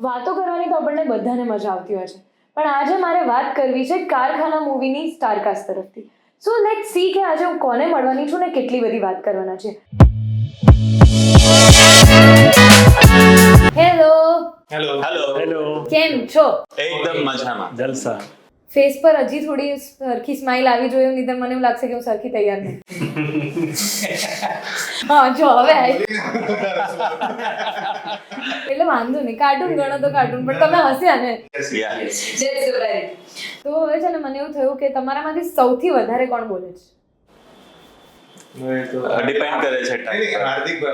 વાતો કરવાની તો આપણને બધાને મજા આવતી હોય છે, પણ આજે મારે વાત કરવી છે કારખાના મૂવીની સ્ટારકાસ્ટ તરફથી. સો લેટ્સ સી કે આજે હું કોને મળવાની છું ને કેટલી બધી વાત કરવાના છે. હેલો હેલો હેલો હેલો, કેમ છો? એકદમ મજામાં. જલસા. ફેસ પર હજી થોડી સરખી સ્માઇલ આવી જોઈએ, નહીં તો મને એવું લાગશે કે હું સરખી તૈયાર નહીં. હા જો હવે એટલે વાંધો નહીં, કાર્ટૂન ગણો તો કાર્ટૂન, પણ તમે હસ્યા ને. તો હવે છે ને મને એવું થયું કે તમારામાંથી સૌથી વધારે કોણ બોલે છે? ડિપેન્ડ કરે છે ટાઈમ. હાર્દિક તો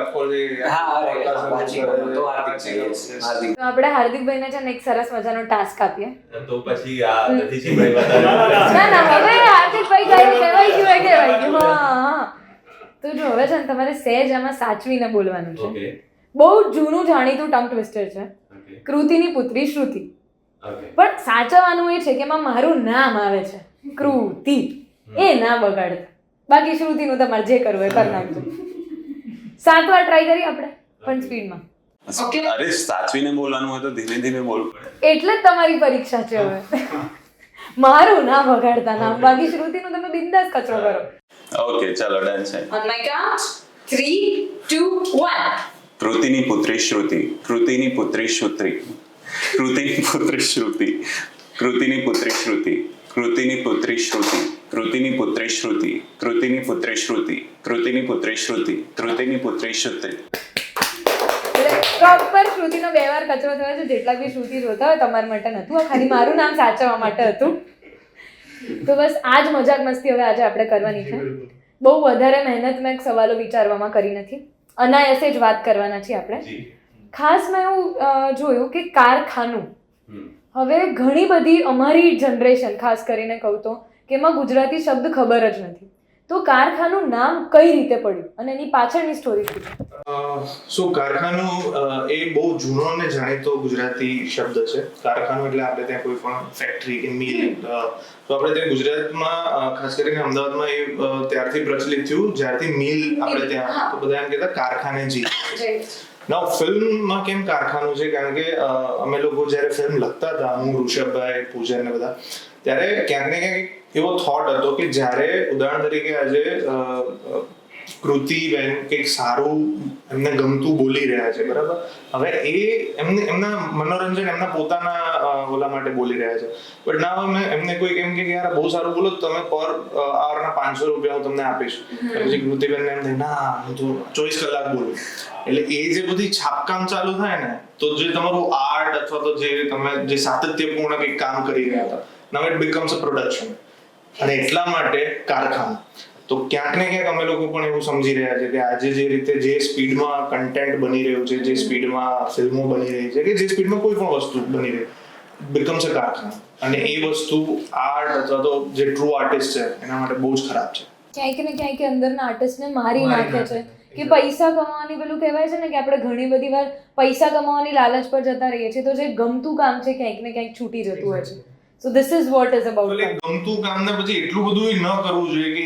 આપણે હાર્દિકભાઈને છે ને એક સરસ મજાનો ટાસ્ક આપીએ. તો પછી આ નથી છે ભાઈ બતાવે. ના ના, હવે હાર્દિકભાઈ કહેવાય ગયું. હા. તો જો હવે છે ને તમારે સહેજ આમાં સાચવીને બોલવાનું છે. ઓકે બહુ જૂનું જાણીતું ટંગ ટ્વિસ્ટર છે. ઓકે કૃતિની પુત્રી શ્રુતિ. ઓકે પણ સાચવવાનું એ છે કે એમાં મારું નામ આવે છે કૃતિ. એ ના બગાડતા. બાકી શ્રુતિનું તમારે જે કરવું એ કરી નાખજો. 7 વાર ટ્રાય કરીએ આપણે, પણ સ્પીડમાં. અરે સાચવીને બોલવાનું હોય તો ધીમે ધીમે બોલવું પડે. એટલે જ તમારી પરીક્ષા છે હવે. મારું ના બગાડતા નામ, બાકી શ્રુતિનું તમે બિંદાસ કચરો કરો. ઓકે ચાલો ડન છે. On my count, 3, 2, 1. કૃતિની પુત્રી શ્રુતિ. કૃતિની પુત્રી શ્રુતિ. કૃતિની પુત્રી શ્રુતિ. કૃતિની પુત્રી શ્રુતિ. કૃતિની પુત્રી શ્રુતિ. કૃતિની પુત્રી શ્રુતિ. કૃતિની પુત્રી શ્રુતિ. કૃતિની પુત્રી શ્રુતિ. કૃતિની પુત્રી શ્રુતિ. પ્રોપર શ્રુતિનો 2 વાર કચરો થયો છે. જેટલા બી શ્રુતિ જોતા હોય તમારા માટે નતું, આ ખાલી મારું નામ સાચવવા માટે હતું. તો બસ આ જ મજાક મસ્તી હવે આજે આપણે કરવાની છે. બહુ વધારે મહેનત મેં સવાલો વિચારવામાં કરી નથી, અનાયાસે જ વાત કરવાના છીએ આપણે. ખાસ મેં એવું જોયું કે કારખાનું, હવે ઘણી બધી અમારી જનરેશન ખાસ કરીને કહું તો કે એમાં ગુજરાતી શબ્દ ખબર જ નથી. તો કારખાનું નામ કઈ રીતે પડ્યું અને એની પાછળની સ્ટોરી શું છે? શું કારખાનું એ બહુ જૂનો અને જાણીતો ગુજરાતી શબ્દ છે. કારખાનું એટલે આપણે ત્યાં કોઈ પણ ફેક્ટરી કે મિલ, તો આપણે ત્યાં ગુજરાતમાં ખાસ કરીને અમદાવાદમાં એ ત્યારથી પ્રચલિત થયું જ્યારથી મિલ આપણે ત્યાં, તો બધા એમ કહેતા કારખાનેજી. ના, ફિલ્મમાં કેમ કારખાનું છે? કારણ કે અમે લોકો જ્યારે ફિલ્મ લખતા હતા, હું, ઋષભભાઈ, પૂજા ને બધા, ત્યારે ક્યાંક ને ક્યાંક એવો થોટ હતો કે જ્યારે ઉદાહરણ તરીકે આજે કૃતિબેન કંઈક સારું એમને ગમતું બોલી રહ્યા છે, બરાબર, હવે એ એમના મનોરંજન એમના પોતાના ઓલા માટે બોલી રહ્યા છે, બટ ના હવે એમને કોઈ એમ કે યાર બહુ સારું બોલો તો તમે પર આવરના 500 રૂપિયા હું તમને આપીશ. પછી કૃતિબેનને એમ થાય ના હું તો 24 કલાક બોલું. એટલે એ જે બધી છાપકામ ચાલુ થાય ને, તો જે તમારું આર્ટ અથવા તો જે તમે જે સાતત્યપૂર્ણ કંઈક કામ કરી રહ્યા હતા, નાઉ ઇટ બીકમ્સ અ પ્રોડક્શન. અને એટલા માટે કારખાનું. તો ક્યાંક ને ક્યાંક અમે લોકો પણ એવું સમજી રહ્યા છે કે આજે જે રીતે જે સ્પીડમાં કન્ટેન્ટ બની રહ્યું છે, જે સ્પીડમાં ફિલ્મો બની રહી છે, કે જે સ્પીડમાં કોઈ પણ વસ્તુ બની રહી, બીકમ્સ અ કારખાનું. અને એ વસ્તુ આર્ટ અથવા તો જે ટ્રુ આર્ટિસ્ટ છે એના માટે બહુ જ ખરાબ છે. ક્યાંક ને ક્યાંક અંદરના આર્ટિસ્ટને મારી નાખે છે કે પૈસા કમાવાની, પેલું કહેવાય છે ને કે આપણે ઘણી બધી વાર પૈસા કમાવાની લાલચ પર જતા રહીએ છીએ, તો જે ગમતું કામ છે ક્યાંક ને ક્યાંક છૂટી જતું હોય છે. So this is what is about. ગમતું કામને પછી એટલું બધું ન કરવું જોઈએ કે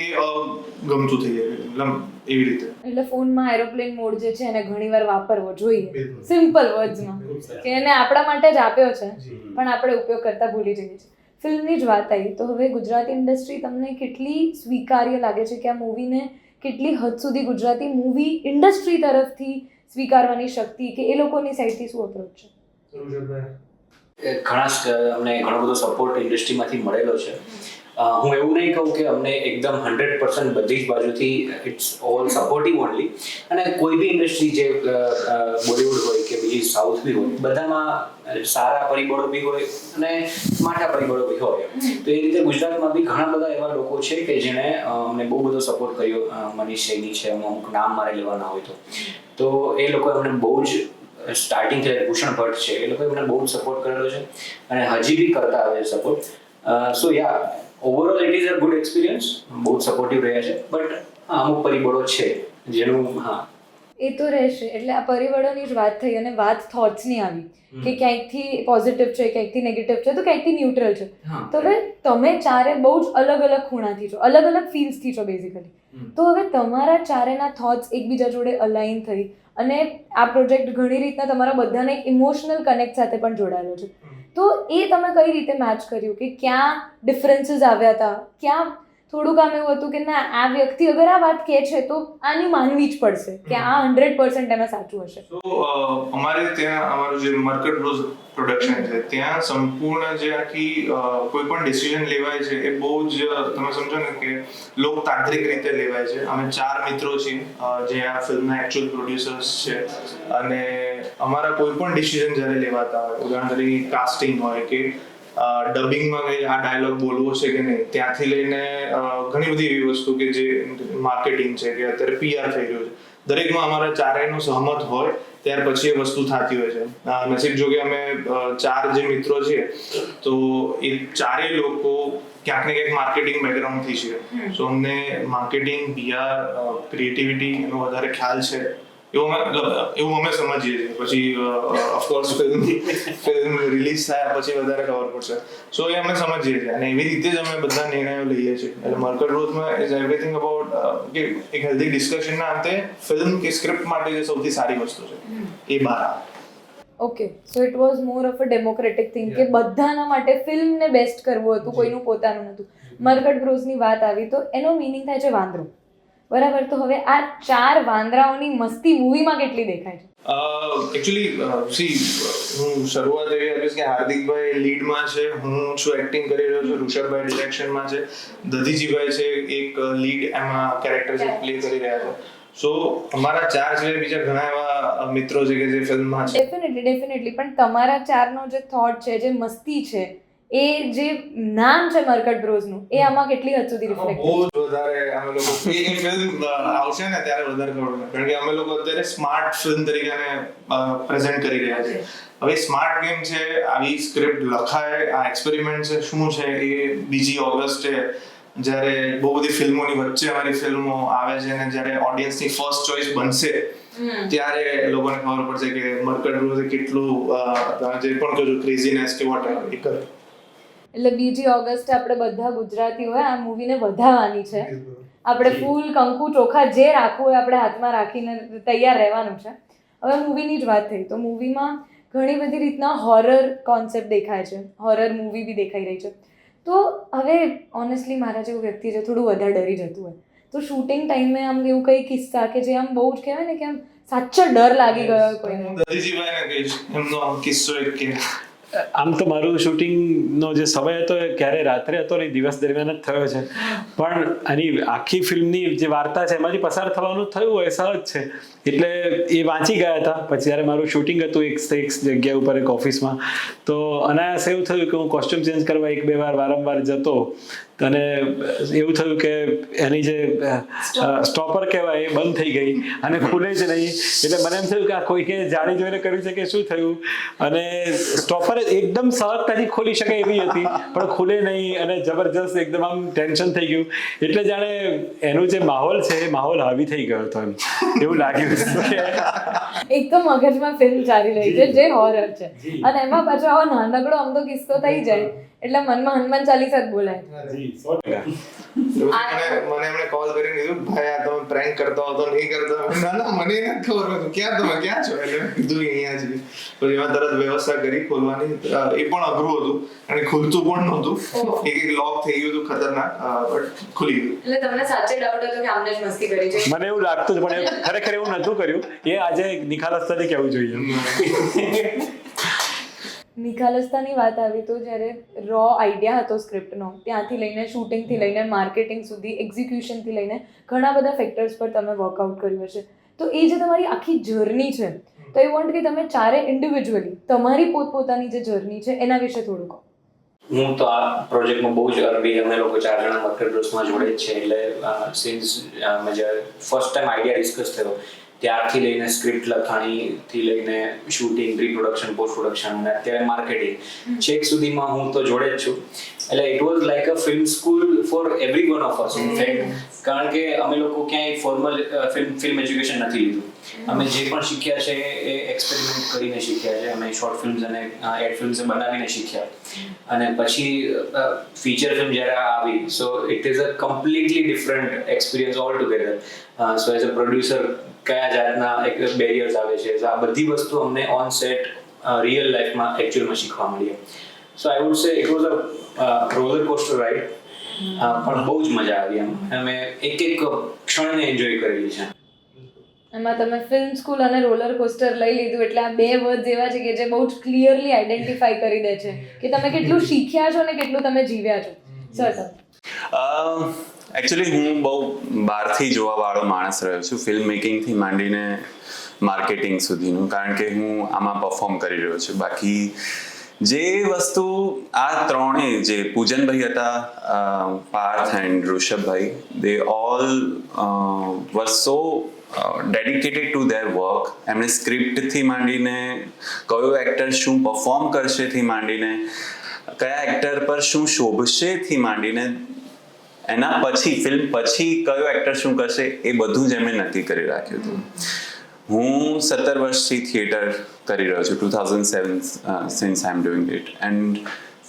ગમતું થઈ જાય, એવી રીતે. એટલે ફોનમાં એરોપ્લેન મોડ જે છે એને ઘણીવાર વાપરવો જોઈએ, સિમ્પલ વર્ડ્સમાં, કે એને આપણા માટે જ આપ્યો છે પણ આપણે ઉપયોગ કરતા ભૂલી જઈએ છીએ. ફિલ્મની જ વાત આવી તો હવે ગુજરાતી ઇન્ડસ્ટ્રી તમને કેટલી સ્વીકાર્ય લાગે છે કે આ મૂવીને કેટલી હદ સુધી ગુજરાતી મૂવી ઇન્ડસ્ટ્રી તરફથી સ્વીકારવાની શક્તિ, કે એ લોકોની સાઈડથી શું અપ્રોચ છે? અમને ઘણો બધો સપોર્ટ ઇન્ડસ્ટ્રીમાંથી મળેલો છે. હું એવું નહીં કહું કે અમને એકદમ 100% બધી જ બાજુથી ઇટ્સ ઓલ સપોર્ટિવ ઓનલી. અને કોઈ બી ઇન્ડસ્ટ્રી જે બોલિવૂડ હોય કે બીજી સાઉથ બી હોય, બધામાં સારા પરિબળો બી હોય અને માઠા પરિબળો બી હોય. તો એ રીતે ગુજરાતમાં બી ઘણા બધા એવા લોકો છે કે જેણે અમને બહુ બધો સપોર્ટ કર્યો. મનીષ સૈની છે, અમુક નામ મારે લેવાના હોય તો એ લોકોએ અમને બહુ જ સ્ટાર્ટિંગ છે. ભૂષણ ભટ્ટ છે, એ લોકોએ મને બહુ જ સપોર્ટ કરેલો છે અને હજી બી કરતા આવે support. So yeah, overall it is a good experience. બહુ જ સપોર્ટિવ રહ્યા છે, બટ અમુક પરિબળો છે જેનું એ તો રહેશે. એટલે આ પરિબળોની જ વાત થઈ અને વાત થોટ્સની આવી કે ક્યાંકથી પોઝિટિવ છે, ક્યાંકથી નેગેટિવ છે, તો ક્યાંકથી ન્યુટ્રલ છે. તો હવે તમે ચારે બહુ જ અલગ અલગ ખૂણાથી છો, અલગ અલગ ફીલ્ડથી છો બેઝિકલી. તો હવે તમારા ચારેના થોટ્સ એકબીજા જોડે અલાઇન થઈ અને આ પ્રોજેક્ટ ઘણી રીતના તમારા બધાને એક ઇમોશનલ કનેક્ટ સાથે પણ જોડાયેલો છે. તો એ તમે કઈ રીતે મેચ કર્યું કે ક્યાં ડિફરન્સીસ આવ્યા હતા, ક્યાં થોડુંક આમ એવું હતું કે ના આ વ્યક્તિ અગર આ વાત કહે છે તો આની માનવી જ પડશે કે આ 100% એમાં સાચું હશે? તો અમારે ત્યાં અમારું જે મર્કટ બ્રોઝ પ્રોડક્શન છે ત્યાં સંપૂર્ણ જે આખી કોઈ પણ ડિસિઝન લેવાય છે એ બહુ જ તમે સમજો ને કે લોકતાંત્રિક રીતે લેવાય છે. અમે 4 મિત્રો છીએ જે આ ફિલ્મના એકચ્યુઅલ પ્રોડ્યુસર્સ છે, અને અમારા કોઈ પણ ડિસિઝન જ્યારે લેવાતા હોય, ઉદાહરણ તરીકે કાસ્ટિંગ હોય કે ડબિંગમાં કઈ આ ડાયલોગ બોલવો છે કે નહીં, ત્યાંથી લઈને ઘણી બધી એવી વસ્તુ કે જે માર્કેટિંગ છે કે અત્યારે PR થઈ રહ્યું છે, દરેકમાં અમારા ચારેયનો સહમત હોય ત્યાર પછી એ વસ્તુ થતી હોય છે. નસીબ જો કે અમે 4 જે મિત્રો છીએ તો એ ચારેય લોકો ક્યાંક ને ક્યાંક માર્કેટિંગ બેકગ્રાઉન્ડથી છે. સો અમને માર્કેટિંગ, PR, ક્રિએટિવિટી એનો વધારે ખ્યાલ છે એવું અમે સમજીએ છીએ. પછી ઓફકોર્સ ફિલ્મ રિલીઝ થાય પછી વધારે ખબર પડશે. સો એ અમે સમજીએ છીએ અને એવી રીતે જ અમે બધા નિર્ણયો લઈએ છીએ. એટલે મર્કટ બ્રોઝમાં ઇઝ એવરીથિંગ અબાઉટ કે એક હેલ્ધી ડિસ્કશનના અંતે ફિલ્મ કે સ્ક્રિપ્ટ માટે જે સૌથી સારી વસ્તુ છે એ બહાર આવે. Okay, so it was more of a democratic thing કે બધાના માટે ફિલ્મને બેસ્ટ કરવું હતું, કોઈનું પોતાનું નહોતું. મર્કટ બ્રોઝની વાત આવી તો એનો મિનિંગ થાય છે વાંદરો, બરાબર? તો હવે આ 4 વાંદરાઓની મસ્તી મૂવીમાં કેટલી દેખાય છે? એકચ્યુઅલી હું શરૂઆત એવી આપીશ કે હાર્દિકભાઈ લીડમાં છે, હું છું એક્ટિંગ કરી રહ્યો છું, ઋષભભાઈ ડિરેક્શનમાં છે, દધીજીભાઈ છે એક લીડ એમાં કેરેક્ટર જે પ્લે કરી રહ્યા છે. સો અમારા 4 છે, બીજા ઘણા એવા મિત્રો છે કે જે ફિલ્મમાં છે. ડેફિનેટલી પણ તમારા 4નો જે થોટ છે, જે મસ્તી છે, એ જે નામ છે મર્કટ બ્રોઝનું, એ આમાં કેટલી હદ સુધી રિફ્લેક્ટ બહુ જ વધારે અમે લોકો એ ફિલ્મ આવશે ને ત્યારે વધારે ખબર પડે, કારણ કે અમે લોકો અત્યારે સ્માર્ટ ફિલ્મ તરીકે પ્રેઝન્ટ કરી રહ્યા છે. હવે સ્માર્ટ ગેમ છે, આવી સ્ક્રિપ્ટ લખાય, આ એક્સપેરિમેન્ટ છે, શું છે એ 2 ઓગસ્ટે જ્યારે બહુ બધી ફિલ્મોની વચ્ચે અમારી ફિલ્મો આવે છે અને જ્યારે ઓડિયન્સની ફર્સ્ટ ચોઇસ બનશે ત્યારે લોકોને ખબર પડશે કે મર્કટ બ્રોઝે કેટલું જે પણ કહ્યું ક્રેઝીનેસ કે વોટ એવર એ કરે. એટલે 2 ઓગસ્ટે આપણે બધા ગુજરાતીઓએ આ મૂવીને વધારવાની છે. આપણે ફૂલ કંકુ ચોખા જે રાખવું હોય આપણે હાથમાં રાખીને તૈયાર રહેવાનું છે. હવે મૂવીની જ વાત થઈ તો મૂવીમાં ઘણી બધી રીતના હોરર કોન્સેપ્ટ દેખાય છે, હોરર મૂવી બી દેખાઈ રહી છે. તો હવે ઓનેસ્ટલી મારા જેવું વ્યક્તિ છે થોડું વધારે ડરી જતું હોય, તો શૂટિંગ ટાઈમે આમ એવું કઈ કિસ્સા કે જે આમ બહુ જ કહેવાય ને કે આમ સાચો ડર લાગી ગયો કોઈને? હું દધીજીભાઈને કહીશ એમનો કિસ્સો એક કે આમ તો મારું શૂટિંગનો જે સમય હતો એ ક્યારે રાત્રે હતો ને દિવસ દરમિયાન જ થયો છે, પણ આની આખી ફિલ્મની જે વાર્તા છે એમાંથી પસાર થવાનું થયું હોય સહજ છે. એટલે એ વાંચી ગયા હતા. પછી જ્યારે મારું શૂટિંગ હતું એક જગ્યા ઉપર એક ઓફિસમાં, તો અનાયાસ એવું થયું કે હું કોસ્ટ્યુમ ચેન્જ કરવા 1-2 વાર વારંવાર જતો અને એવું થયું કે એની જે સ્ટોપર કહેવાય એ બંધ થઈ ગઈ અને ખુલે જ નહીં. એટલે મને એમ થયું કે આ કોઈકે જાણી જોઈને કર્યું છે કે શું થયું, અને સ્ટોપર એકદમ સહજતાથી ખોલી શકે એવી હતી પણ ખુલે નહીં અને જબરજસ્ત એકદમ આમ ટેન્શન થઈ ગયું. એટલે જાણે એનું જે માહોલ છે એ માહોલ હાવી થઈ ગયો હતો એમ એવું લાગ્યું. એક તો મગજમાં ફિલ્મ ચાલી રહી છે જે હોરર છે અને એમાં પાછો આવો નાનકડો અમથો કિસ્સો થઈ જાય એટલે મનમાં હનુમાન ચાલીસા જ બોલાય. મને એમણે કોલ કરીને કીધું ભાઈ આ તમે પ્રેન્ક કરતા હો તો નહીં કરતા. ના ના મને નથી ખબર હતું ક્યાં છો, એટલે કીધું અહીંયા છે. પછી એમાં તરત વ્યવસ્થા કરી ખોલવાની. એ પણ અઘરું હતું અને ખુલતું પણ નહોતું, એક લોક થઈ ગયું હતું ખતરનાક, બટ ખુલી ગયું. એટલે તમને સાચે ડાઉટ હતો કે આમને જ મસ્તી કરી છે? મને એવું લાગતું જ પણ ખરેખર એવું નહોતું કર્યું. એ આજે નિખાલસતાથી કહેવું જોઈએ. નિખાલસતાની વાત આવી તો જ્યારે રો આઈડિયા હતો સ્ક્રિપ્ટનો, ત્યાંથી લઈને શૂટિંગથી લઈને માર્કેટિંગ સુધી, એક્ઝિક્યુશનથી લઈને ઘણા બધા ફેક્ટર્સ પર તમે વર્કઆઉટ કર્યું હશે. તો એ જે તમારી આખી જર્ની છે, તો આઈ વોન્ટ કે તમે 4 ઇન્ડિવિજ્યુઅલી તમારી પોતપોતાની જે જર્ની છે એના વિશે થોડું કહો. હું તો આ પ્રોજેક્ટમાં બહુ જ અર્લી, અમે લોકો 4 જણા મર્કટ બ્રોઝમાં જોડે જ છે. એટલે સિન્સ મેં જ્યારે ફર્સ્ટ ટાઈમ આઈડિયા ડિસ્કસ થયો ત્યારથી લઈને સ્ક્રિપ્ટ લખાણીથી લઈને shooting, pre production, post production અને અત્યારે માર્કેટિંગ ચેક સુધીમાં હું તો જોડે જ છું. એટલે it was like a film school for every one of us in fact, કારણ કે અમે લોકો ક્યાંય ફોર્મલ ફિલ્મ એજ્યુકેશન નથી લીધું. અમે જે પણ શીખ્યા છે એ એક્સપેરિમેન્ટ કરીને શીખ્યા છે. અમે શોર્ટ ફિલ્મ્સ અને એડ ફિલ્મ્સ બનાવીને શીખ્યા અને પછી ફીચર ફિલ્મ જ્યારે આવી so it is a completely different experience all together. So as a producer કયા જાતના બેરિયર્સ આવે છે, આ બધી વસ્તુ અમને ઓન સેટ રિયલ લાઈફમાં એકચ્યુઅલમાં શીખવા મળી. So I would say it was a roller coaster ride, પણ બહુ જ મજા આવી. અમે એક ક્ષણને એન્જોય કરેલી છે. એમાં તમે ફિલ્મ સ્કૂલ અને રોલર કોસ્ટર લઈ લીધું એટલે આ બે વર્ડ એવા છે કે જે બહુ જ ક્લિયરલી આઈડેન્ટિફાઈ કરી દે છે કે તમે કેટલું શીખ્યા છો ને કેટલું તમે જીવ્યા છો. સર એકચ્યુઅલી હું બહુ બહારથી જોવાવાળો માણસ રહ્યો છું, ફિલ્મ મેકિંગથી માંડીને માર્કેટિંગ સુધીનું, કારણ કે હું આમાં પરફોર્મ કરી રહ્યો છું. બાકી જે વસ્તુ આ ત્રણેય જે પૂજનભાઈ હતા, પાર્થ એન્ડ ઋષભભાઈ, they all were so dedicated to their work. એમણે સ્ક્રિપ્ટથી માંડીને કયો એક્ટર શું પરફોર્મ કરશે થી માંડીને કયા એક્ટર પર શું શોભશે થી માંડીને એના પછી ફિલ્મ પછી કયો એક્ટર શું કરશે એ બધું જ એમણે નક્કી કરી રાખ્યું હતું. હું 17 વર્ષથી થિયેટર કરી રહ્યો છું, 2007 since I am doing it. And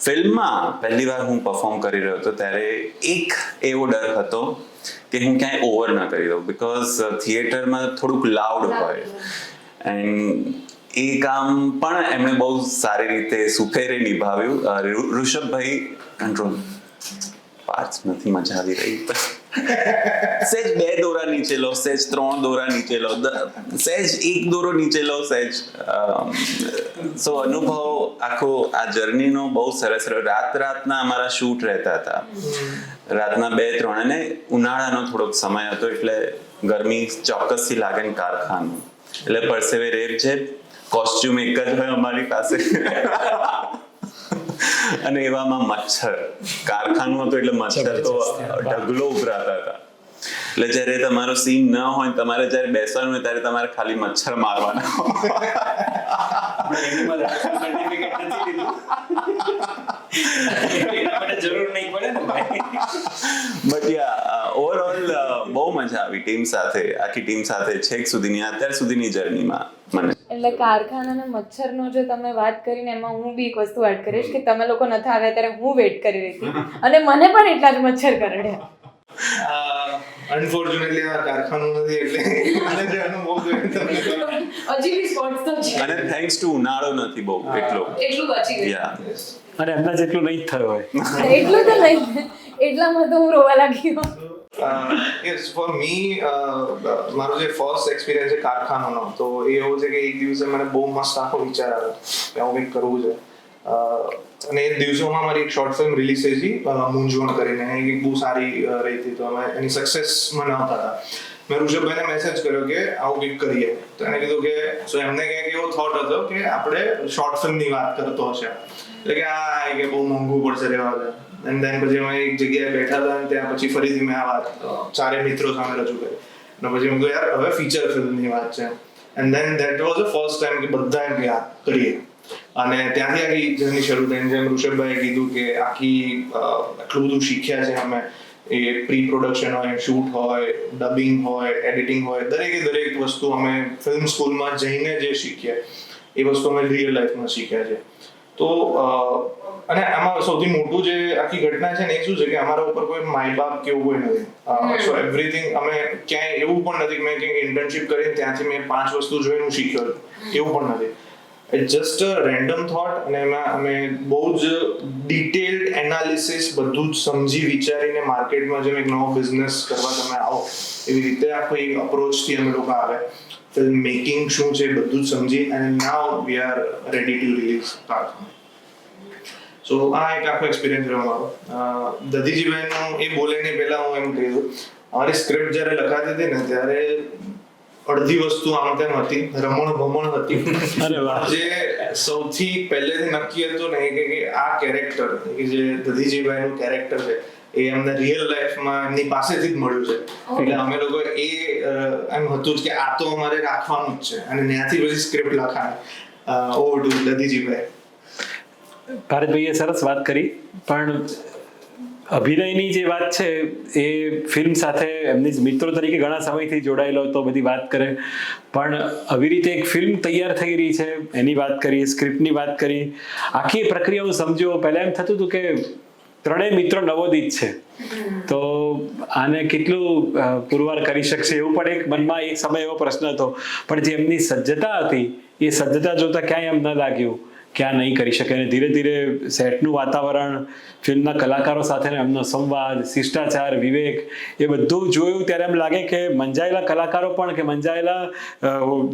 ફિલ્મમાં પહેલી વાર હું પરફોર્મ કરી રહ્યો હતો ત્યારે એક એવો ડર હતો કે હું ક્યાંય ઓવર ન કરી દઉં, બીકોઝ થિયેટરમાં થોડુંક લાઉડ હોય. એન્ડ એ કામ પણ એમણે બહુ સારી રીતે સુપેરે નિભાવ્યું. ઋષભભાઈ કંટ્રોલ પાર્ટ નથી મજા આવી રહી, સહેજ 2 દોરા નીચે લો, સહેજ 3 દોરા નીચે લો, સહેજ 1 દોરો નીચે લો, સહેજ. સો અનુભવ આખો આ જર્નીનો બહુ સરસ રહ્યો. રાતના અમારા શૂટ રહેતા હતા, રાતના 2-3, અને ઉનાળાનો થોડોક સમય હતો એટલે ગરમી ચોક્કસથી લાગે ને કારખાનું એટલે પરસેવે રેપ છે. કોસ્ચ્યુમ એક જ હોય અમારી પાસે અને એવામાં મચ્છર, કારખાનું હતું એટલે મચ્છર તો ઢગલો ઉભરાતા હતા. એટલે જ્યારે તમારો સીન ન હોય, તમારે જ્યારે બેસવાનું હોય ત્યારે તમારે ખાલી મચ્છર મારવાના. બટ યા ઓવરઓલ બહુ મજા આવી ટીમ સાથે, આખી ટીમ સાથે છેક સુધીની અત્યાર સુધીની જર્નીમાં મને. એટલે કારખાના અને મચ્છરનો જે તમે વાત કરીને એમાં હું બી એક વસ્તુ એડ કરીશ કે તમે લોકો નથી આવ્યા ત્યારે હું વેઇટ કરી રહી હતી અને મને પણ એટલા જ મચ્છર કરડ્યા. અનફોર્ચ્યુનેટલી આ કારખાનું નથી એટલે મને જે અનુભવ થયો હજી બી સ્પોટ્સ તો છે. અને થેન્ક્સ ટુ ઉનાળો નથી બહુ એટલું બચી ગયું. યા. અને એમના જેટલું નહીં જ થયું હોય. એટલું તો નહીં, એટલામાં તો હું રોવા લાગી. યસ, ફોર મી મારો જે ફર્સ્ટ એક્સપિરિયન્સ છે કારખાનાનો, તો એ એવો છે કે એક દિવસે મને બહુ મસ્ત આખો વિચાર આવ્યો કે આવું કંઈક કરવું છે. અને એ દિવસોમાં મારી એક શોર્ટ ફિલ્મ રિલીઝ થઈ હતી, મૂંઝવણ કરીને, એ બહુ સારી રહી હતી. તો અમે એની સક્સેસ મનાવતા હતા. મેં ઋષભભાઈને મેસેજ કર્યો કે આવું કંઈક કરીએ. તો એને કીધું કે સો એમને કંઈક એવો થોટ હતો કે આપણે શોર્ટ ફિલ્મની વાત કરતો હશે, એટલે કે આ કે બહુ મોંઘું પડશે રહેવા દે. એન્ડ દેન પછી અમે એક જગ્યાએ બેઠા હતા અને ત્યાં પછી ફરીથી મેં આ વાત ચારે મિત્રો સામે રજૂ કરી. અને પછી મેં કહ્યું યાર હવે ફીચર ફિલ્મની વાત છે. And then that was the first time કે બધા એમ કે આ કરીએ. અને ત્યાંથી આખી જર્ની શરૂ થઈ. જેમ ઋષભભાઈએ કીધું કે આખી આટલું બધું શીખ્યા છે અમે, એ પ્રી પ્રોડક્શન હોય, શૂટ હોય, ડબિંગ હોય, એડિટિંગ હોય, દરેક વસ્તુ અમે ફિલ્મ સ્કૂલમાં જઈને જે શીખ્યા એ વસ્તુ અમે રિયલ લાઈફમાં શીખ્યા છે. તો અને આમાં સૌથી મોટું જે આખી ઘટના છે ને એ શું છે કે અમારા ઉપર કોઈ માય બાપ કે એવું કોઈ નથી. સો એવરીથિંગ અમે ક્યાંય એવું પણ નથી કે મેં ક્યાંક ઇન્ટર્નશિપ કરીને ત્યાંથી મેં 5 વસ્તુ જોઈને હું શીખ્યો એવું પણ નથી. It's just a random thought, અને એમાં અમે બહુ જ ડિટેલ્ડ એનાલિસિસ બધું જ સમજી વિચારીને માર્કેટમાં જેમ એક નવો બિઝનેસ કરવા તમે આવો એવી રીતે આખો એક અપ્રોચથી અમે લોકો આવે. ફિલ્મ મેકિંગ શું છે બધું જ સમજી, અને now we are ready to release Karkhanu. So આ એક આખો એક્સપિરિયન્સ રહ્યો મારો. દધીજીભાઈનું એ બોલે નહીં પહેલાં હું એમ કહી દઉં, અમારી સ્ક્રિપ્ટ જ્યારે લખાતી હતી ને ત્યારે અડધી વસ્તુ આમ તેમ હતી, રમણ ભમણ હતી. જે સૌથી પહેલેથી નક્કી હતું ને એ કે આ કેરેક્ટર કે જે દધીજીભાઈનું કેરેક્ટર છે એ અમને રિયલ લાઈફમાં એમની પાસેથી જ મળ્યું છે. એટલે અમે લોકો એ એમ હતું કે આ તો અમારે રાખવાનું જ છે, અને ત્યાંથી પછી સ્ક્રિપ્ટ લખાય. Over to દધીજીભાઈ. ભારતભાઈએ સરસ વાત કરી, પણ અભિનયની જે વાત છે એ ફિલ્મ સાથે એમની મિત્રો તરીકે ઘણા સમયથી જોડાયેલો હતો, બધી વાત કરે, પણ આવી રીતે એક ફિલ્મ તૈયાર થઈ રહી છે એની વાત કરી, સ્ક્રિપ્ટની વાત કરી, આખી પ્રક્રિયા હું સમજ્યો. પહેલા એમ થતું હતું કે ત્રણેય મિત્રો નવોદિત છે તો આને કેટલું પુરવાર કરી શકશે એવું પણ એક મનમાં એક સમય એવો પ્રશ્ન હતો. પણ જે એમની સજ્જતા હતી એ સજ્જતા જોતા ક્યાંય એમ ન લાગ્યું કે આ નહીં કરી શકે. અને ધીરે ધીરે સેટનું વાતાવરણ, ફિલ્મના કલાકારો સાથેનો એમનો સંવાદ, શિષ્ટાચાર, વિવેક, એ બધું જોયું ત્યારે એમ લાગે કે મંજાયેલા કલાકારો પણ કે મંજાયેલા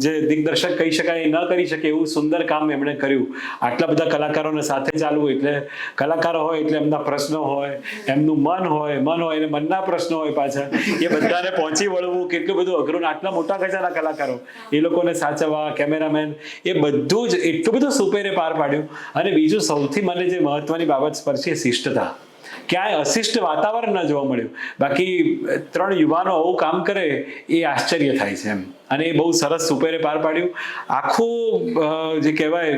જે દિગ્દર્શક કહી શકાય ન કરી શકે એવું સુંદર કામ એમણે કર્યું. આટલા બધા કલાકારોને સાથે ચાલવું એટલે કલાકારો હોય એટલે એમના પ્રશ્નો હોય, એમનું મન હોય અને મનના પ્રશ્નો હોય પાછા, એ બધાને પહોંચી વળવું કેટલું બધું અઘરું. આટલા મોટા ગજાના કલાકારો, એ લોકોને સાચવવા, કેમેરામેન, એ બધું જ એટલું બધું સુપેરે પાર પાડ્યું. અને બીજું સૌથી મને જે મહત્વની બાબત સ્પર્શી એ શિષ્ટતા. ક્યાંય અશિષ્ટ વાતાવરણ ન જોવા મળ્યું. બાકી ત્રણ યુવાનો આવું કામ કરે એ આશ્ચર્ય થાય છે એમ. અને એ બહુ સરસ સુપેરે પાર પાડ્યું. આખું જે કહેવાય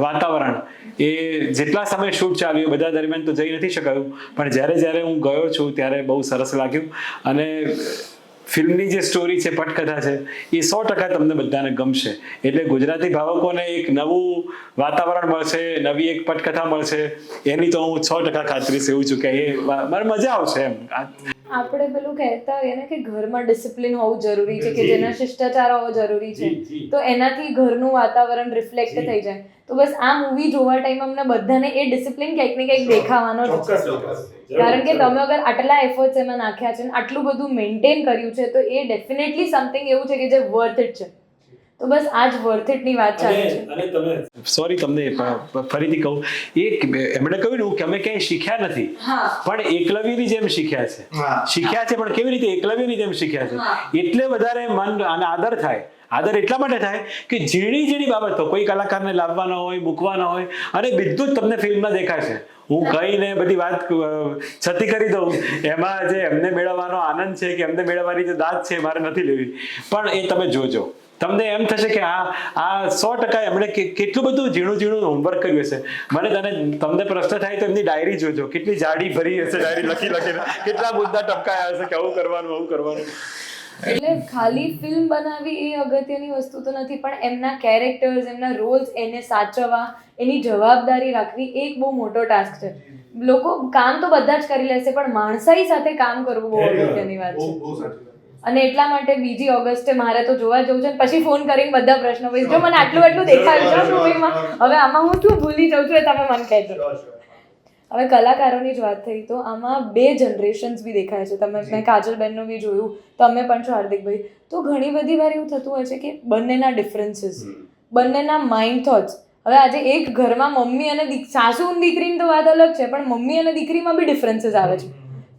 વાતાવરણ, એ જેટલા સમય શૂટ ચાલ્યું બધા દરમિયાન તો જઈ નથી શકાયું, પણ જ્યારે હું ગયો છું ત્યારે બહુ સરસ લાગ્યું. અને ફિલ્મની જે સ્ટોરી છે, પટકથા છે, એ 100% તમને બધાને ગમશે. એટલે ગુજરાતી ભાવકોને એક નવું વાતાવરણ મળશે, નવી એક પટકથા મળશે, એની તો હું 100% ખાતરી છે એવું છું કે એ મારે મજા આવશે એમ. આપણે પેલું કહેતા હોઈએ ને કે ઘરમાં ડિસિપ્લિન હોવું જરૂરી છે, કે જેના શિષ્ટાચાર હોવો જરૂરી છે, તો એનાથી ઘરનું વાતાવરણ રિફ્લેક્ટ થઈ જાય. તો બસ આ મૂવી જોવા ટાઈમ અમને બધાને એ ડિસિપ્લિન ક્યાંક ને ક્યાંક દેખાવાનો જ છે. કારણ કે તમે અગર આટલા એફર્ટ્સ એમાં નાખ્યા છે, આટલું બધું મેન્ટેન કર્યું છે, તો એ ડેફિનેટલી સમથિંગ એવું છે કે જે વર્થ ઇટ છે. તો બસ આ જ વર્થ ઇટ ની વાત ચાલે છે. અને તમે સોરી તમને ફરીથી કહું, એમણે કહ્યું કે અમે ક્યાંય શીખ્યા નથી, પણ એકલવ્યની જેમ શીખ્યા છે. પણ કેવી રીતે એકલવ્યની જેમ શીખ્યા છે? એટલે વધારે મન અને આદર થાય. આદર એટલા માટે થાય કે ઝીણી બાબતો, કોઈ કલાકારને લાવવાના હોય, મૂકવાના હોય, અને બધું જ તમને ફિલ્મમાં દેખાશે. હું કહીને બધી વાત છતી કરી દઉં, એમાં જે એમને મેળવવાનો આનંદ છે કે એમને મેળવવાની જે દાદ છે મારે નથી લેવી, પણ એ તમે જોજો. તમને એમ થશે કે આ 100% એમણે કેટલું બધું ઝીણું હોમવર્ક કર્યું હશે. તમને પ્રશ્ન થાય તો એમની ડાયરી જોજો, કેટલી જાડી ભરી હશે ડાયરી, લખીને કેટલા મુદ્દા ટપકાયા હશે કે આવું કરવાનું. એટલે ખાલી ફિલ્મ બનાવી એ અગત્યની વસ્તુ તો નથી, પણ એમના કેરેક્ટર્સ, એમના રોલ્સ, એને સાચવવા, એની જવાબદારી રાખવી એક બહુ મોટો ટાસ્ક છે. લોકો કામ તો બધા જ કરી લેશે, પણ માણસાઈ સાથે કામ કરવું બહુ અગત્યની વાત છે. અને એટલા માટે 2 ઓગસ્ટે મારે તો જોવા જવું છે. પછી ફોન કરીને બધા પ્રશ્નો પૂછજો, જો મને આટલું દેખાયું છે મૂવીમાં, હવે આમાં હું શું ભૂલી જાઉં છું એ તમે મને કહેજો. હવે કલાકારોની જ વાત થઈ તો આમાં 2 જનરેશન્સ બી દેખાય છે. મેં કાજલબેનનું બી જોયું, તમે પણ છો હાર્દિકભાઈ. તો ઘણી બધી વાર એવું થતું હોય છે કે બંનેના ડિફરન્સીસ, બંનેના માઇન્ડ થોટ્સ. હવે આજે એક ઘરમાં મમ્મી અને સાસુ અને દીકરીની તો વાત અલગ છે, પણ મમ્મી અને દીકરીમાં બી ડિફરન્સીસ આવે છે.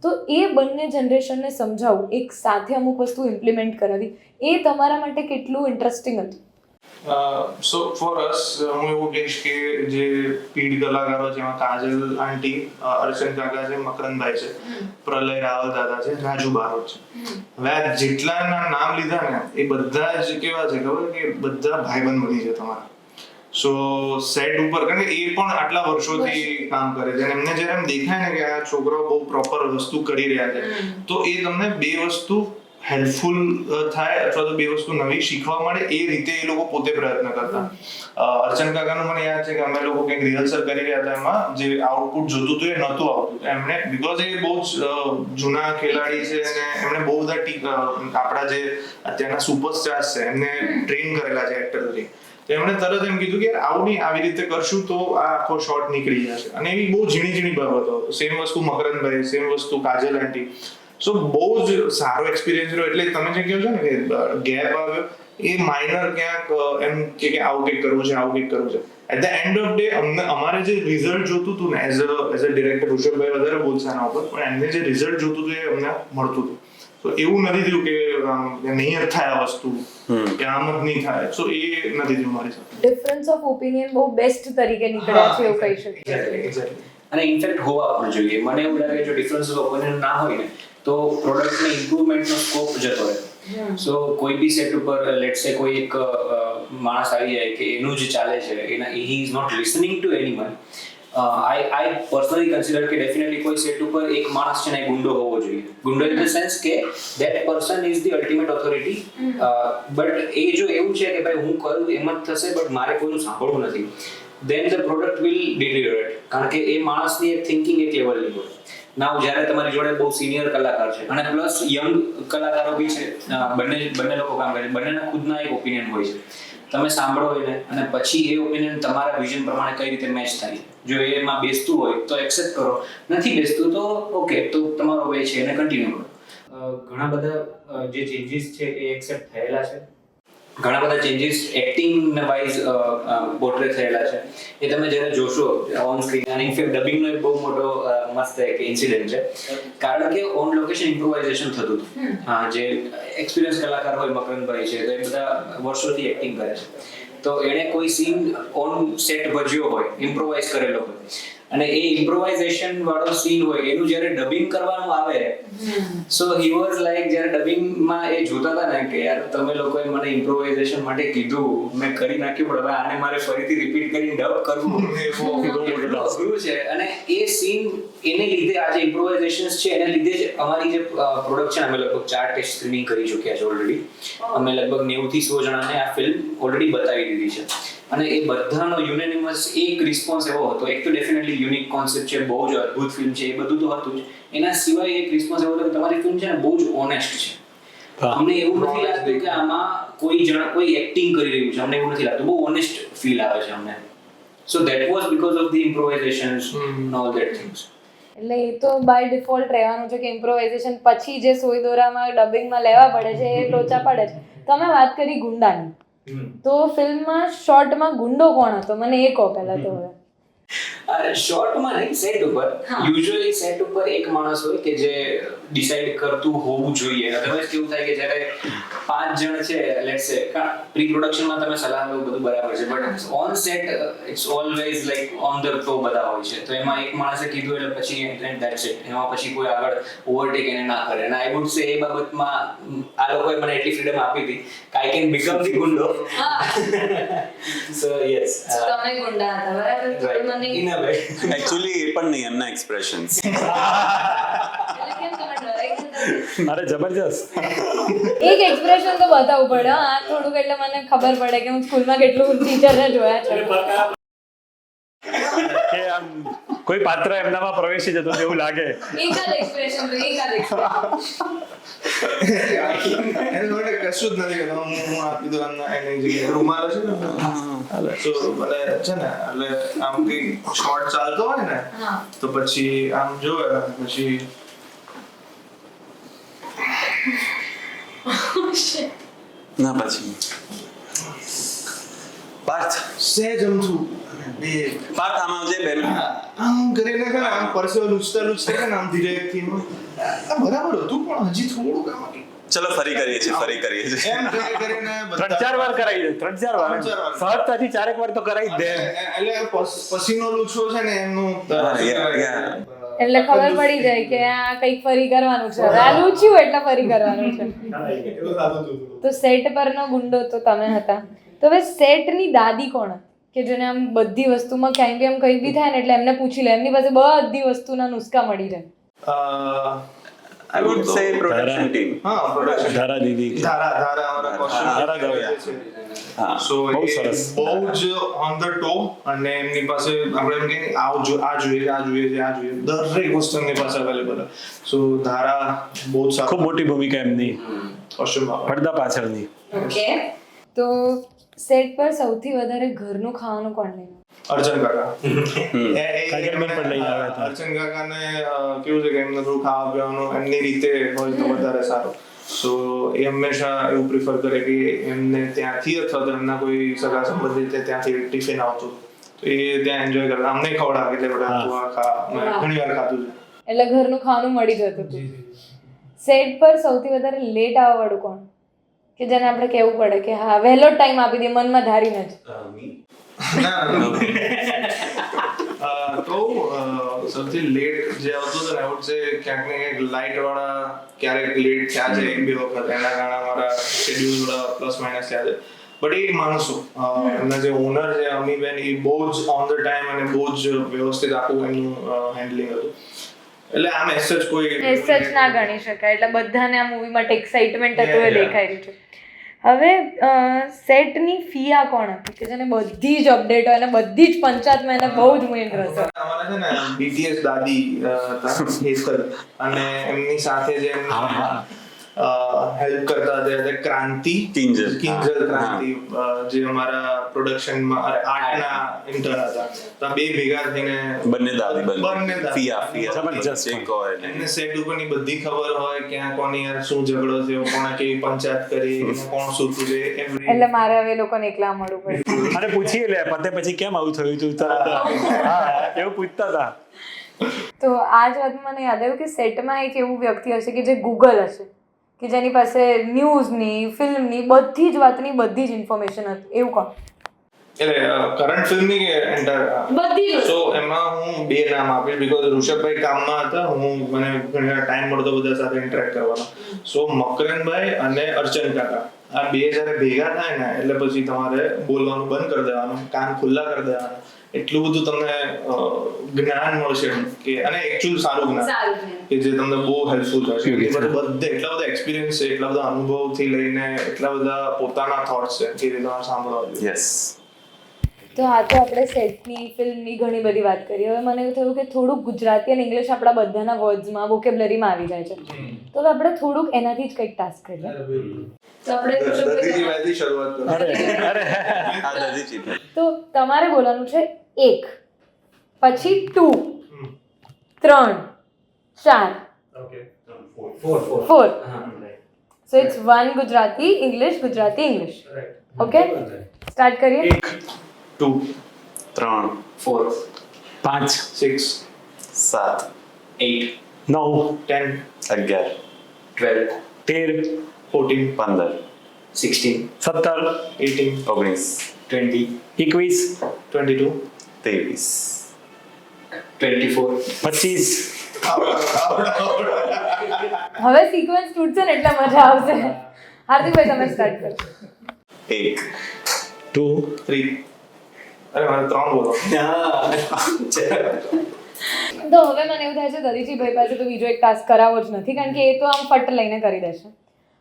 તો એ બંને જનરેશનને સમજાવવું, એક સાથે અમુક વસ્તુ ઇમ્પ્લિમેન્ટ કરાવી, એ તમારા માટે કેટલું ઇન્ટરેસ્ટિંગ હતું? સો ફોર અસ હું એવું કહીશ કે જે પીઢ કલાકારો છે એમાં કાજલ આંટી, અર્ચન કાકા છે, મકરંદભાઈ છે, પ્રલય રાવલ દાદા છે, રાજુ બારોટ છે. હવે આ જેટલાના નામ લીધા ને એ બધા જ કેવા છે ખબર કે બધા ભાઈબંધ બની છે તમારા. સો સેટ ઉપર, કારણ કે એ પણ આટલા વર્ષોથી કામ કરે છે અને એમને જ્યારે એમ દેખાય ને કે આ છોકરાઓ બહુ પ્રોપર વસ્તુ કરી રહ્યા છે, તો એ તમને 2 વસ્તુ હેલ્પફુલ થાય અથવા તો 2 વસ્તુ નવી શીખવા મળે એ રીતે એ લોકો પોતે પ્રયત્ન કરતા. અર્ચન કાકાનું મને યાદ છે કે અમે લોકો કંઈક રિહર્સલ કરી રહ્યા હતા, એમાં જે આઉટપુટ જોતું હતું એ નહોતું આવતું. એમણે, બીકોઝ એ બહુ જ જૂના ખેલાડી છે અને એમણે બહુ બધા આપણા જે અત્યારના સુપરસ્ટાર્સ છે એમને ટ્રેન કરેલા છે એક્ટર તરીકે. તો એમણે તરત એમ કીધું કે આવું નહીં, આવી રીતે કરશું તો આ આખો શોટ નીકળી જશે. અને એવી બહુ ઝીણી બાબતો. સેમ વસ્તુ મકરંદભાઈ, સેમ વસ્તુ કાજલ આંટી. સો બહુ જ સારો એક્સપિરિયન્સ રહ્યો. એટલે તમે જે કહો છો ને કે ગેપ આવ્યો, એ માઇનર ક્યાંક એમ કે આવું કંઈક કરવું છે. At the end of day અમારે જે રિઝલ્ટ જોતું હતું ને એઝ અ ડિરેક્ટર, ઋષભભાઈ વધારે બોલશે આના ઉપર, પણ એમને જે રિઝલ્ટ જોતું હતું એ અમને મળતું હતું. તો એવું નથી થયું કે નહીં જ થાય આ વસ્તુ, કે આમ જ નહીં થાય. સો એ નથી થયું મારી સાથે. ડિફરન્સ ઓફ ઓપિનિયન બહુ બેસ્ટ તરીકે નીકળ્યા છે એવું કહી શકીએ. અને ઇનફેક્ટ હોવા પણ જોઈએ. મને એવું લાગે જો ડિફરન્સ ઓફ ઓપિનિયન ના હોય ને તો પ્રોડક્ટની ઇમ્પ્રુવમેન્ટનો સ્કોપ જતો રહે. સો કોઈ બી સેટ ઉપર લેટ્સ સે કોઈ એક માણસ આવી જાય કે એનું જ ચાલે છે, he is not listening to anyone, I personally consider કે ડેફિનેટલી કોઈ સેટ ઉપર એક માણસ છે ને એ ગુંડો હોવો જોઈએ. ગુંડો ઇન ધ સેન્સ કે that person is the ultimate authority, but એ જો એવું છે કે ભાઈ હું કરું એમ જ થશે બટ મારે કોઈનું સાંભળવું નથી, then the product will deteriorate. કારણ કે એ માણસની એક થિંકિંગ એક લેવલની હોય. નાવ જ્યારે તમારી જોડે બહુ સિનિયર કલાકાર છે અને પ્લસ યંગ કલાકારો બી છે, બંને લોકો કામ કરે છે, બંનેના ખુદના એક ઓપિનિયન હોય છે. તમે સાંભળો એને અને પછી એ ઓપિનિયન તમારા વિઝન પ્રમાણે કઈ રીતે મેચ થાય. જો એમાં બેસતું હોય તો એક્સેપ્ટ કરો, નથી બેસતું તો ઓકે, તો તમારો વે છે એને કન્ટિન્યુ કરો. ઘણા બધા જે ચેન્જીસ છે એ એક્સેપ્ટ થયેલા છે. ઘણા બધા ચેન્જીસ એક્ટિંગ વાઇઝ પોર્ટ્રે થયેલા છે. એ તમે જ્યારે જોશો ઓન સ્ક્રીન, અને ઇનફેક્ટ ડબિંગનો એક બહુ મોટો મસ્ત એક ઇન્સિડન્ટ છે, કારણ કે ઓન લોકેશન ઇમ્પ્રોવાઇઝેશન થતું હતું. હા, જે એક્સપિરિયન્સ કલાકાર હોય મકરંદભાઈ છે, તો એ બધા વર્ષોથી એક્ટિંગ કરે છે, તો એણે કોઈ સીન ઓન સેટ ભજ્યો હોય, ઇમ્પ્રોવાઇઝ કરેલો હોય, અને એ ઇમ્પ્રોવાઇઝેશન વાળો સીન હોય એનું જ્યારે ડબિંગ કરવાનું આવે, સો હી વોઝ લાઈક, જ્યારે ડબિંગમાં એ જોતા હતા ને કે યાર તમે લોકોએ મને ઇમ્પ્રોવાઇઝેશન માટે કીધું, મેં કરી નાખ્યું, પણ હવે આને મારે ફરીથી રિપીટ કરીને ડબ કરવું એટલું અઘરું છે. અને એ સીન એને લીધે આજે ઇમ્પ્રોવાઇઝેશન્સ છે એને લીધે જ અમારી જે પ્રોડક્શન, અમે લગભગ 4 ટેસ્ટ સ્ક્રીનિંગ કરી ચૂક્યા છે ઓલરેડી. અમે લગભગ 90 થી 100 જણાને આ ફિલ્મ ઓલરેડી બતાવી દીધી છે, અને એ બધાનો યુનેનિમસ એક રિસ્પોન્સ એવો હતો. એક તો ડેફિનેટલી યુનિક કોન્સેપ્ટ છે, બહુ જ અદ્ભુત ફિલ્મ છે, એ બધું તો હતું જ. એના સિવાય એક રિસ્પોન્સ એવો હતો કે તમારી ફિલ્મ છે ને બહુ જ ઓનેસ્ટ છે. અમને એવું નથી લાગતું કે આમાં કોઈ એક્ટિંગ કરી રહ્યું છે, અમને એવું નથી લાગતું, બહુ ઓનેસ્ટ ફીલ આવે છે અમને. So that was because of the improvisations and all that things. એટલે એ તો બાય ડિફોલ્ટ રહેવાનું છે કે ઇમ્પ્રોવાઇઝેશન પછી જે સોય દોરામાં ડબિંગમાં લેવા પડે છે એ લોચા પડે છે. તમે વાત કરી ગુંડાની, તો ફિલ્મમાં શોર્ટમાં ગુંડો કોણ હતો મને એ કહો પહેલા તો. હવે શોર્ટમાં નહીં, સેટ ઉપર યુઝ્યુઅલી સેટ ઉપર એક માણસ હોય કે જે ડિસાઈડ કરતું હોવું જોઈએ. અધરવાઇઝ કેવું થાય કે જ્યારે 5 જણ છે, લેટ્સ સે પ્રી પ્રોડક્શનમાં તમે સલાહ લો બધું બરાબર છે, but on set it's always like on the flow બધા હોય છે. તો એમાં એક માણસે કીધું એટલે પછી એન્ડ ધેટ્સ ઇટ. એમાં પછી કોઈ આગળ ઓવરટેક એને ના કરે. અને આઈ વુડ સે એ બાબતમાં આ લોકોએ મને એટલી ફ્રીડમ આપી હતી કે આઈ કેન બીકમ ધી ગુંડો. સો યસ, તમે ગુંડા હતા બરાબર. મને ઇન અ વે એકચ્યુઅલી એ પણ નહીં એમના એક્સપ્રેશન્સ. એટલે કેમ તમે ડરાઈ ગયા? અરે જબરજસ્ત. એક એક્સપ્રેશન તો બતાવવું પડે. આ થોડુંક એટલે મને ખબર પડે કે હું સ્કૂલમાં કેટલું ટીચરને જોયા છે કે આમ કોઈ પાત્ર એમનામાં પ્રવેશી જતું એવું લાગે. એકાદ એક્સપ્રેશન તો એકાદ એક્સપ્રેશન. એને માટે કશું જ નથી કરતા. હું આપી દઉં એમના એની જગ્યાએ રૂમાલ છે ને, તો મને છે ને એટલે આમ કઈ શોર્ટ ચાલતો હોય ને તો પછી આમ જોવે, પછી ના પછી પાર્થ સહેજ અમથું બે પાર્થ આમ આવજે બે મિનિટ. આમ કરીને છે ને આમ પરસેવો લૂછતા છે ને આમ ધીરેથી આ બરાબર હતું પણ હજી થોડુંક આમ ચલો ફરી કરીએ છીએ એમ કરીને 3-4 વાર કરાવી દે. 3-4 વાર સહજતાથી 4 વાર તો કરાવી જ દે. એટલે પસીનો લૂછવો છે ને એમનું એટલે ખબર પડી જાય કે આ કંઈક ફરી કરવાનું છે, હવે આ લૂચ્યું એટલે ફરી કરવાનું છે. તો સેટ પરનો ગુંડો તો તમે હતા. તો હવે સેટની દાદી કોણ કે જેને આમ બધી વસ્તુમાં ક્યાંય બી આમ કંઈ બી થાય ને એટલે એમને પૂછી લે, એમની પાસે બધી વસ્તુના નુસ્ખા મળી જાય. I would say production team. હા, પ્રોડક્શન ધારા દીદી ધારા અમારા ધારા કોસ્ચ્યુમ હા સો બહુ સરસ. બહુ જ ઓન ધ ટોપ. અને એમની પાસે આપણે એમ કે આ જોઈએ દરેક વસ્તુ એમની પાસે અવેલેબલ. સો ધારા બહુ જ ખૂબ મોટી ભૂમિકા એમની કોસ્ચ્યુમ પડદા પાછળની. ઓકે. તો સેટ પર સૌથી વધારે ઘરનું ખાવાનું કોણ લઈને? અર્જન કાકા કાજલબેન પણ લઈને આવ્યા હતા. અર્જન કાકાને કેવું છે કે એમને થોડું ખાવા પીવાનું એમની રીતે હોય તો વધારે સારું. સો એ હંમેશા એવું પ્રિફર કરે કે એમને ત્યાંથી અથવા તો એમના કોઈ સગા સંબંધિત ત્યાંથી ટિફિન આવતું તો એ ત્યાં એન્જોય કરતા. અમને ખવડાવે એટલે બધા તું આ ખા. મેં ઘણી વાર ખાધું છે. એટલે ઘરનું ખાવાનું મળી જતું હતું. સેટ પર સૌથી વધારે લેટ આવવા વાળું કોણ કે જેને આપણે કહેવું પડે કે હા વહેલો ટાઈમ આપી દે મનમાં ધારીને જ? તો સૌથી લેટ જે આવતું હતું ને આવું છે ક્યાંક ને ક્યાંક લાઇટ વાળા ક્યારેક લેટ થયા છે 1-2 વખત. એના કારણે અમારા શેડ્યુલ થોડા પ્લસ માઇનસ થયા છે. બટ એ માણસો એમના જે ઓનર છે અમીબેન, એ બહુ જ ઓન ધ ટાઈમ અને બહુ જ વ્યવસ્થિત આખું એમનું હેન્ડલિંગ હતું. એટલે આમ એસેજ કોઈ એસેજ ના ગણી શકાય. એટલે બધાને આ મૂવી માટે એક્સાઇટમેન્ટ હતું એ દેખાઈ રહ્યું છે. હવે સેટની ફિયા કોણ હતી કે જેને બધી જ અપડેટ હોય અને બધી જ પંચાયતમાં એને બહુ જ મેઇન રસ હોય? અમારા છે ને બીટીએસ દાદી હતા હેતલ, અને એમની સાથે જે હેલ્પ કરતા હતા ક્રાંતિ કિંજલ. ક્રાંતિ, જે અમારા પ્રોડક્શનમાં આર્ટના ઇન્ટર્ન હતા. તો બે ભેગા થઈને બંને દાદી બંને દાદી. ફિયા જબરજસ્ત. જે કહો એને. એમને સેટ ઉપરની બધી ખબર હોય, ક્યાં કોની યાર શું ઝઘડો થયો, કોણે કેવી પંચાયત કરી, કોણ સૂતું છે, એટલે મારે હવે એ લોકોને એકલા મળવું પડે. અને પૂછીએ લે પતે પછી કેમ આવું થયું તું તરત હા એવું પૂછતા હતા. તો આ જ વાતમાં મને યાદ આવ્યું કે સેટમાં એક એવું વ્યક્તિ હશે કે જે ગૂગલ હશે, કે જેની પાસે ન્યૂઝની, ફિલ્મની, બધી જ વાતની બધી જ ઇન્ફોર્મેશન હતી. એવું કોણ? એટલે કરંટ ફિલ્મની કે એન્ટાયર? બધી જ. સો એમાં હું બે નામ આપીશ, બીકોઝ ઋષભભાઈ કામમાં હતા, મને ઘણી ટાઈમ મળતો બધા સાથે ઇન્ટરેક્ટ કરવાનો. સો મકરનભાઈ અને અર્ચન કાકા, આ બે જ્યારે ભેગા થાય ને એટલે પછી તમારે બોલવાનું બંધ કરી દેવાનું, કાન ખુલ્લા કરી દેવાના. એટલું બધું તમને જ્ઞાન મળશે કે, અને એકચ્યુઅલ સારું જ્ઞાન કે જે તમને બહુ હેલ્પફુલ થશે. બધે એટલા બધા એક્સપિરિયન્સ છે, એટલા બધા અનુભવથી લઈને એટલા બધા પોતાના થોટ્સ છે કે જે તમારે સાંભળવા જોઈએ. યસ. તો આ તો આપણે સેટની, ફિલ્મની ઘણી બધી વાત કરી. હવે મને એવું થયું કે થોડુંક ગુજરાતી અને ઇંગ્લિશ આપણા બધાના વર્ડ્સમાં, વોકેબ્લરીમાં આવી જાય છે. તો હવે આપણે થોડુંક એનાથી જ કંઈક ટાસ્ક કરીએ. તો આપણે શરૂઆત કરો. આ દાદી ચીઠી. તો તમારે બોલવાનું છે 1, પછી 2, 3, 4, 4. So it's 1 Gujarati, English, Gujarati, English. Okay? Start કરીએ. 2, 3, 4, 5, 6, 7, 8, 9, 10, 11, 12, 13, 14, 15, 16, 17, 18, 19, 20, 21, 22. 23. 24. 25. હવે સિક્વન્સ તૂટશે ને એટલે મજા આવશે. હાર્દિકભાઈ તમે સ્ટાર્ટ કરો. 1, 2, 3. અરે મારે 3 બોલો. તો હવે મને એવું થાય છે દરીજીભાઈ પાસે તો બીજો એક ટાસ્ક કરાવવો જ નથી, કારણ કે એ તો આમ ફટ લઈને કરી દેશે.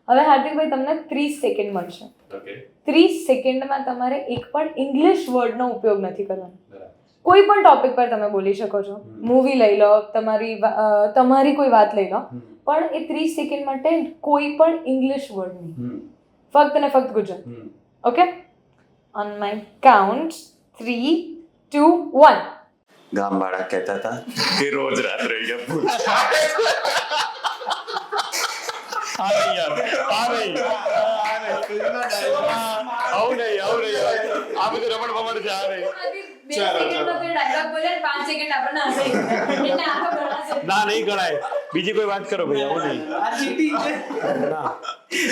હવે હાર્દિકભાઈ તમને 30 સેકન્ડ મળશે. 30 સેકન્ડમાં તમારે એક પણ ઇંગ્લિશ વર્ડનો ઉપયોગ નથી કરવાનો. કોઈ પણ ટોપિક પર તમે બોલી શકો છો. મૂવી લઈ લો, તમારી કોઈ વાત લઈ લો, પણ એ 30 સેકન્ડ માટે કોઈ પણ ઇંગ્લિશ વર્ડ નહીં, ફક્ત ને ફક્ત Gujarati. Okay? On my count 3, 2, 1. ગામવાળા કહેતા હતા કે રોજ રાત્રે અહીંયા ભૂત. આવું નહીં આ બધું રમણ ભમણ છે. આ નહીં. 2 સેકન્ડનો કોઈ ડાયલોગ બોલે 5 સેકન્ડ આપણને હસાઈ જાય. એટલે આ તો ગણાશે. ના નહીં ગણાય. બીજી કોઈ વાત કરો ભાઈ, આવું નહીં. આ ચીટિંગ છે. ના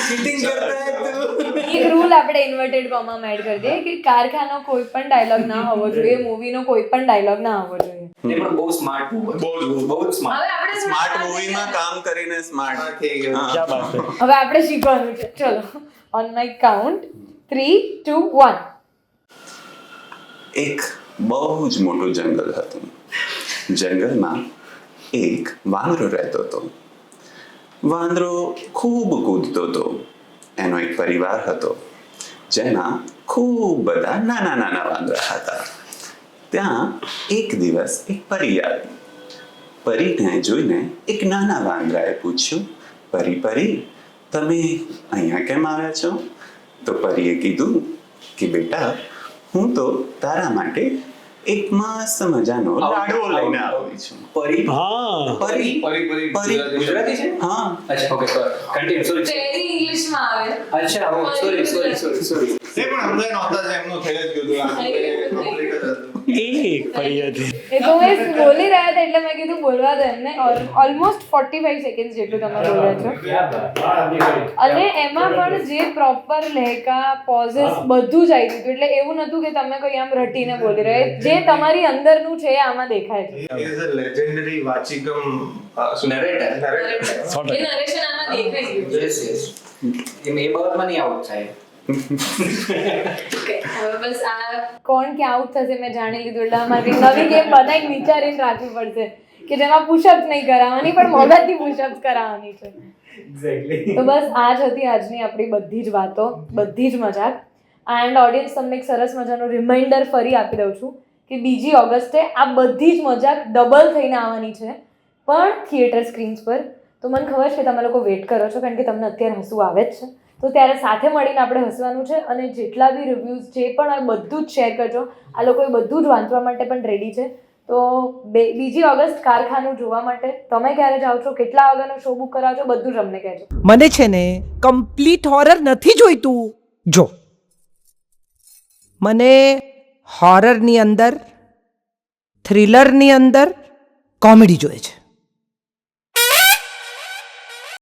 ચીટિંગ કરતા હે તું. એક રૂલ આપણે ઇન્વર્ટેડ કોમામાં એડ કરી દઈએ કે કારખાનો કોઈ પણ ડાયલોગ ના હોવો જોઈએ, મૂવીનો કોઈ પણ ડાયલોગ ના હોવો જોઈએ. એ પણ બહુ સ્માર્ટ, બહુ જ સ્માર્ટ. હવે આપણે સ્માર્ટ મૂવીમાં કામ કરીને સ્માર્ટ થઈ ગયું. ક્યાં બાત છે. હવે આપણે શીખવાનું છે. ચલો, ઓન માય કાઉન્ટ 3, 2, 1. એક બહુ જ મોટું જંગલ હતું. જંગલમાં એક વાંદરો રહેતો હતો. વાંદરો ખૂબ કૂદતો હતો. એનો એક પરિવાર હતો જેમાં ખૂબ બધા નાના નાના વાંદરા હતા. ત્યાં એક દિવસ એક પરી આવી. પરીને જોઈને એક નાના વાંદરાએ પૂછ્યું, પરી પરી તમે અહીંયા કેમ આવ્યા છો? તો પરીએ કીધું કે બેટા હું તો તારા માટે એક મસ્ત મજાનો લાડવો લઈને આવી છું. પરી હા પરી પરી ગુજરાતી છે? હા. અચ્છા ઓકે કન્ટિન્યુ સોરી. પેરી ઇંગ્લિશમાં આવે. અચ્છા સોરી. એ પણ અમને નહોતા જ એમનું થઈ જ ગયું હતું. complete જ હતું. એક પરી હતી. એ તો એ બોલી રહ્યા હતા એટલે મેં કીધું બોલવા દો એમને. ઓલમોસ્ટ 45 સેકન્ડ જેટલું તમે બોલ્યા છો. અને એમાં પણ જે પ્રોપર લહેકા, પોઝેસ બધું જ આવી દીધું. એટલે એવું નતું કે તમે કોઈ આમ રટીને બોલી રહ્યા. જે તમારી અંદરનું છે એ આમાં દેખાય છે. He is a legendary વાચિકમ Narrator. narrator. A narration આમાં દેખાઈ ગયું. યસ એ બાબતમાં નહીં આઉટ થાય. Okay, હવે બસ આ કોણ ક્યાં આઉટ થશે મેં જાણી લીધું એટલે અમારી નવી ગેમ બધાય વિચારીને રાખવી પડશે કે જેમાં પુશઅપ નહીં કરાવવાની પણ મગજથી પુશઅપ કરાવવાની છે. તો બસ આ જ હતી આજની આપણી બધી જ વાતો, બધી જ મજાક. એન્ડ ઓડિયન્સ તમને એક સરસ મજાનું રિમાઇન્ડર ફરી આપી દઉં છું કે 2 ઓગસ્ટે આ બધી જ મજાક ડબલ થઈને આવવાની છે પણ થિયેટર સ્ક્રીન્સ પર. તો મને ખબર છે કે તમે લોકો વેઇટ કરો છો કારણ કે તમને અત્યારે હસવું આવે જ છે. તો ત્યારે સાથે મળીને આપણે હસવાનું છે અને જેટલા બી રિવ્યૂઝ જે પણ હોય બધું જ શેર કરજો. આ લોકોએ બધું જ વાંચવા માટે પણ રેડી છે. તો 2 ઓગસ્ટ કારખાનું જોવા માટે તમે ક્યારે જાઓ છો, કેટલા વાગ્યાનો શો બુક કરાવો છો, બધું જ અમને કહેજો. મને છે ને કમ્પ્લીટ હોરર નથી જોઈતું. જો મને હોરરની અંદર, થ્રિલરની અંદર કોમેડી જોઈએ છે.